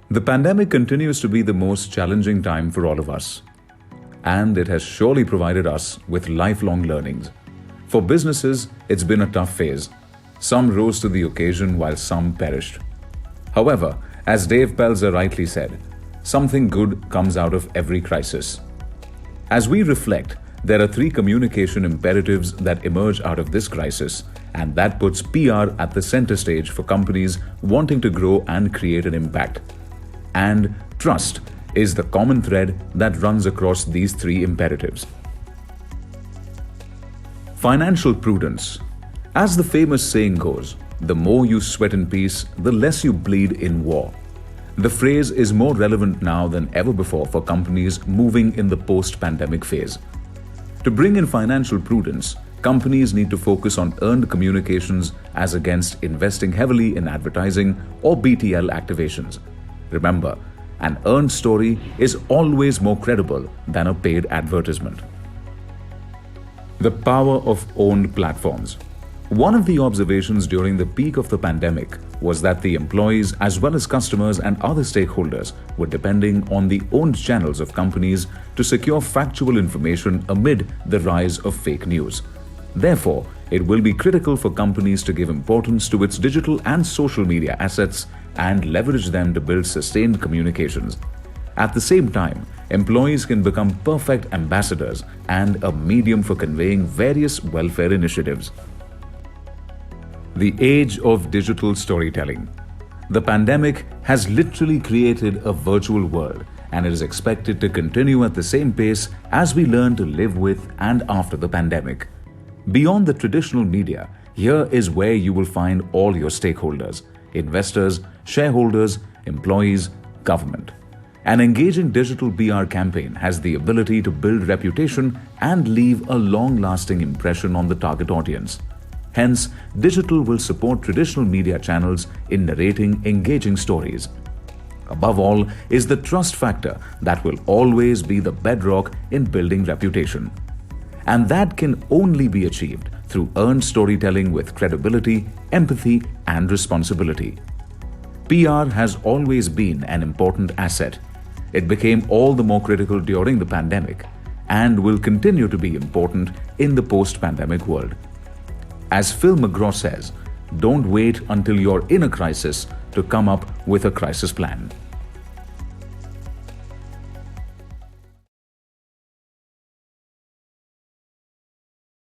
The pandemic continues to be the most challenging time for all of us, and it has surely provided us with lifelong learnings. For businesses, it's been a tough phase. Some rose to the occasion while some perished. However, as Dave Pelzer rightly said, something good comes out of every crisis. As we reflect, there are 3 communication imperatives that emerge out of this crisis, and that puts PR at the center stage for companies wanting to grow and create an impact. And trust is the common thread that runs across these 3 imperatives. Financial prudence. As the famous saying goes, the more you sweat in peace, the less you bleed in war. The phrase is more relevant now than ever before for companies moving in the post-pandemic phase. To bring in financial prudence, companies need to focus on earned communications as against investing heavily in advertising or BTL activations. Remember, an earned story is always more credible than a paid advertisement. The power of owned platforms. One of the observations during the peak of the pandemic was that the employees as well as customers and other stakeholders were depending on the owned channels of companies to secure factual information amid the rise of fake news. Therefore, it will be critical for companies to give importance to its digital and social media assets and leverage them to build sustained communications. At the same time, employees can become perfect ambassadors and a medium for conveying various welfare initiatives. The age of digital storytelling. The pandemic has literally created a virtual world, and it is expected to continue at the same pace as we learn to live with and after the pandemic. Beyond the traditional media, here is where you will find all your stakeholders: investors, shareholders, employees, government. An engaging digital PR campaign has the ability to build reputation and leave a long-lasting impression on the target audience. Hence, digital will support traditional media channels in narrating engaging stories. Above all is the trust factor that will always be the bedrock in building reputation. And that can only be achieved through earned storytelling with credibility, empathy, and responsibility. PR has always been an important asset. It became all the more critical during the pandemic and will continue to be important in the post-pandemic world. As Phil McGraw says, don't wait until you're in a crisis to come up with a crisis plan.